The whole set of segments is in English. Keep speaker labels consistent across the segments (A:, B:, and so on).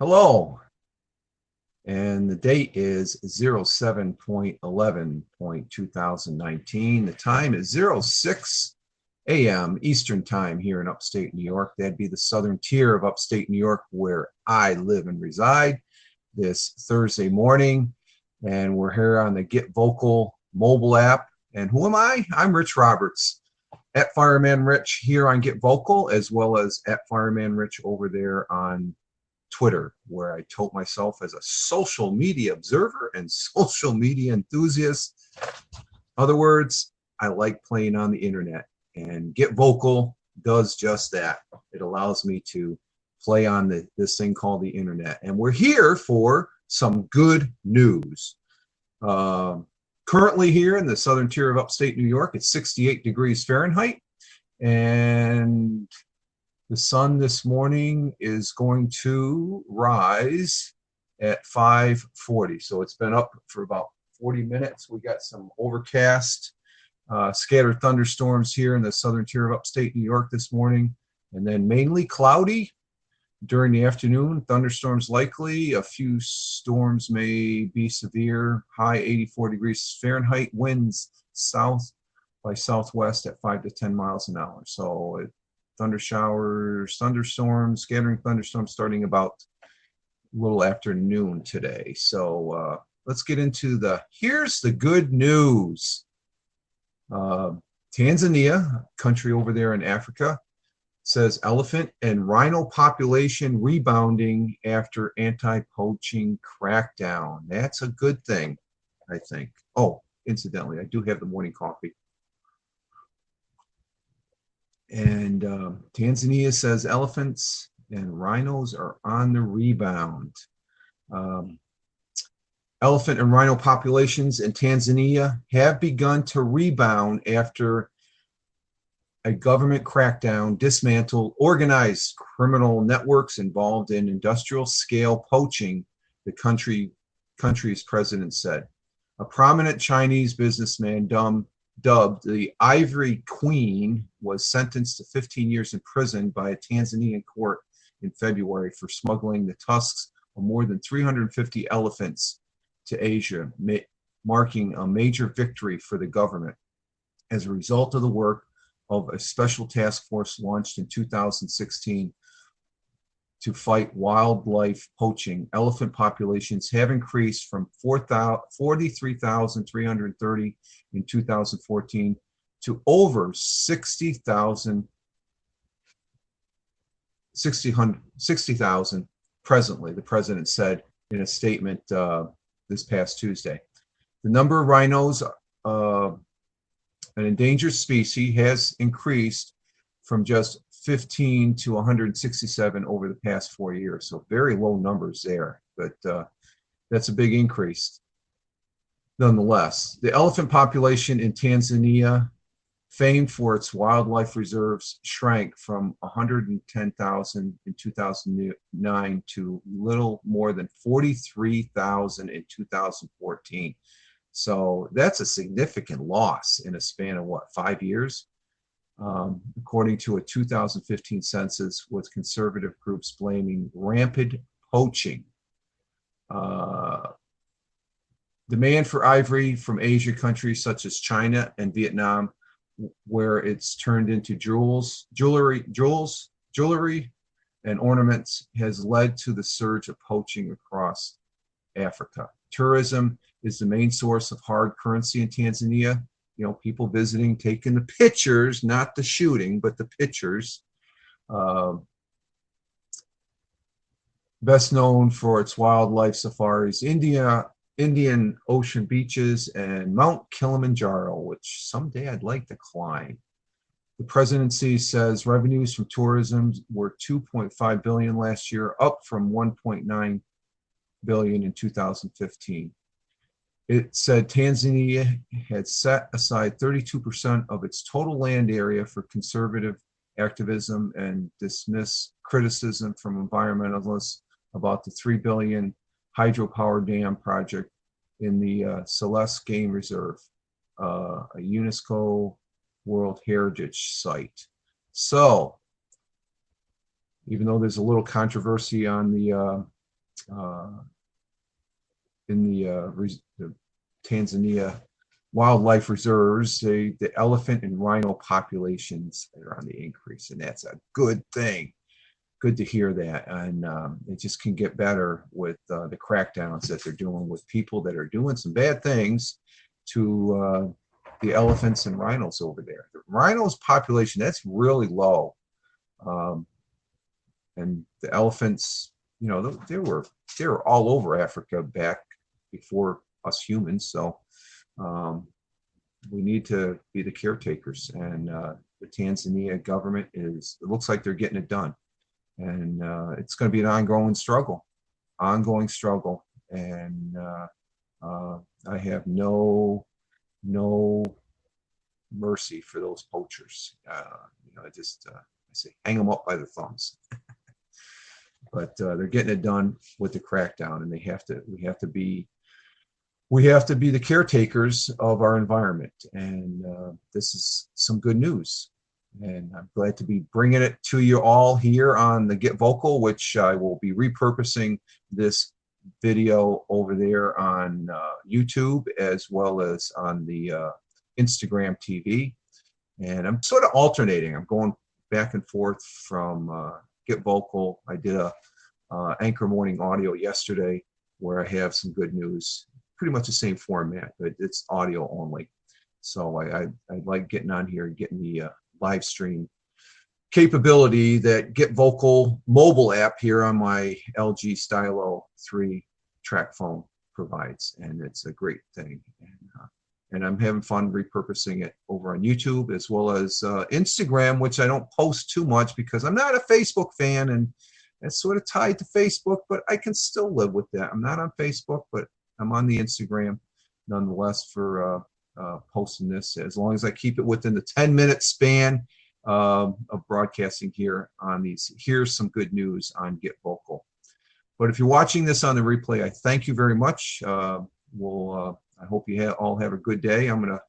A: Hello, and the date is 07.11.2019. The time is 06 a.m. Eastern Time here in upstate New York. That'd be the southern tier of upstate New York where I live and reside this Thursday morning. And we're here on the Get Vocal mobile app. And who am I? I'm Rich Roberts, at Fireman Rich here on Get Vocal, as well as at Fireman Rich over there on Twitter, where I tote myself as a social media observer and social media enthusiast. Other words, I like playing on the internet, and Get Vocal does just that. It allows me to play on this thing called the internet. And we're here for some good news. Currently here in the southern tier of upstate New York, it's 68 degrees Fahrenheit. And the sun this morning is going to rise at 5:40. So it's been up for about 40 minutes. We got some overcast, scattered thunderstorms here in the southern tier of upstate New York this morning, and then mainly cloudy during the afternoon. Thunderstorms likely. A few storms may be severe. High 84 degrees Fahrenheit. Winds south by southwest at 5 to 10 miles an hour. So thunder showers, thunderstorms, scattering thunderstorms starting about a little after noon today. So let's get into here's the good news. Tanzania, country over there in Africa, says elephant and rhino population rebounding after anti-poaching crackdown. That's a good thing, I think. Oh, incidentally, I do have the morning coffee. And Tanzania says elephants and rhinos are on the rebound. Elephant and rhino populations in Tanzania have begun to rebound after a government crackdown dismantled organized criminal networks involved in industrial scale poaching, the country's president said. A prominent Chinese businessman dubbed the Ivory Queen was sentenced to 15 years in prison by a Tanzanian court in February for smuggling the tusks of more than 350 elephants to Asia, marking a major victory for the government. As a result of the work of a special task force launched in 2016 to fight wildlife poaching, elephant populations have increased from 43,330 in 2014 to over 60,000 presently, the president said in a statement this past Tuesday. The number of rhinos, an endangered species, has increased from just 15 to 167 over the past 4 years. So very low numbers there, but that's a big increase nonetheless. The elephant population in Tanzania, famed for its wildlife reserves, shrank from 110,000 in 2009 to little more than 43,000 in 2014. So that's a significant loss in a span of, 5 years? According to a 2015 census, with conservative groups blaming rampant poaching. Demand for ivory from Asia countries such as China and Vietnam, where it's turned into jewelry, and ornaments, has led to the surge of poaching across Africa. Tourism is the main source of hard currency in Tanzania. You know, people visiting, taking the pictures, not the shooting, but the pictures. Best known for its wildlife safaris, Indian Ocean beaches, and Mount Kilimanjaro, which someday I'd like to climb. The presidency says revenues from tourism were $2.5 billion last year, up from $1.9 billion in 2015. It said Tanzania had set aside 32% of its total land area for conservative activism and dismissed criticism from environmentalists about the $3 billion hydropower dam project in the Celeste Game Reserve, a UNESCO World Heritage Site. So, even though there's a little controversy on the uh, in the Tanzania wildlife reserves, the elephant and rhino populations are on the increase, and that's a good thing. Good to hear that, and it just can get better with the crackdowns that they're doing with people that are doing some bad things to the elephants and rhinos over there. The rhinos population, that's really low, and the elephants, you know, they were all over Africa back before us humans. So we need to be the caretakers, and the Tanzania government is. It looks like they're getting it done, and it's going to be an ongoing struggle, and I have no mercy for those poachers. You know, I say hang them up by the thumbs. But they're getting it done with the crackdown, and we have to be the caretakers of our environment, and this is some good news, and I'm glad to be bringing it to you all here on the Get Vocal, which I will be repurposing this video over there on YouTube as well as on the Instagram TV, and I'm sort of alternating. I'm going back and forth from Get Vocal. I did a Anchor Morning Audio yesterday where I have some good news, pretty much the same format, but it's audio only. So I like getting on here and getting the live stream capability that Get Vocal mobile app here on my LG Stylo 3 track phone provides, and it's a great thing. And I'm having fun repurposing it over on YouTube as well as Instagram, which I don't post too much because I'm not a Facebook fan, and it's sort of tied to Facebook, but I can still live with that. I'm not on Facebook, but I'm on the Instagram nonetheless for posting this, as long as I keep it within the 10-minute span of broadcasting here on these. Here's some good news on Get Vocal. But if you're watching this on the replay, I thank you very much. I hope you all have a good day. I'm going to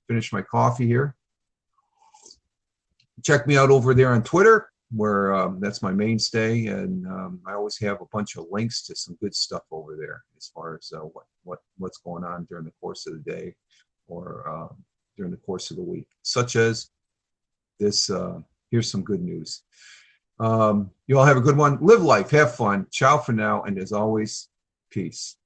A: finish my coffee here. Check me out over there on Twitter, where that's my mainstay, and I always have a bunch of links to some good stuff over there as far as what's going on during the course of the day or during the course of the week, such as this. Here's some good news. You all have a good one. Live life, have fun. Ciao for now, and as always, peace.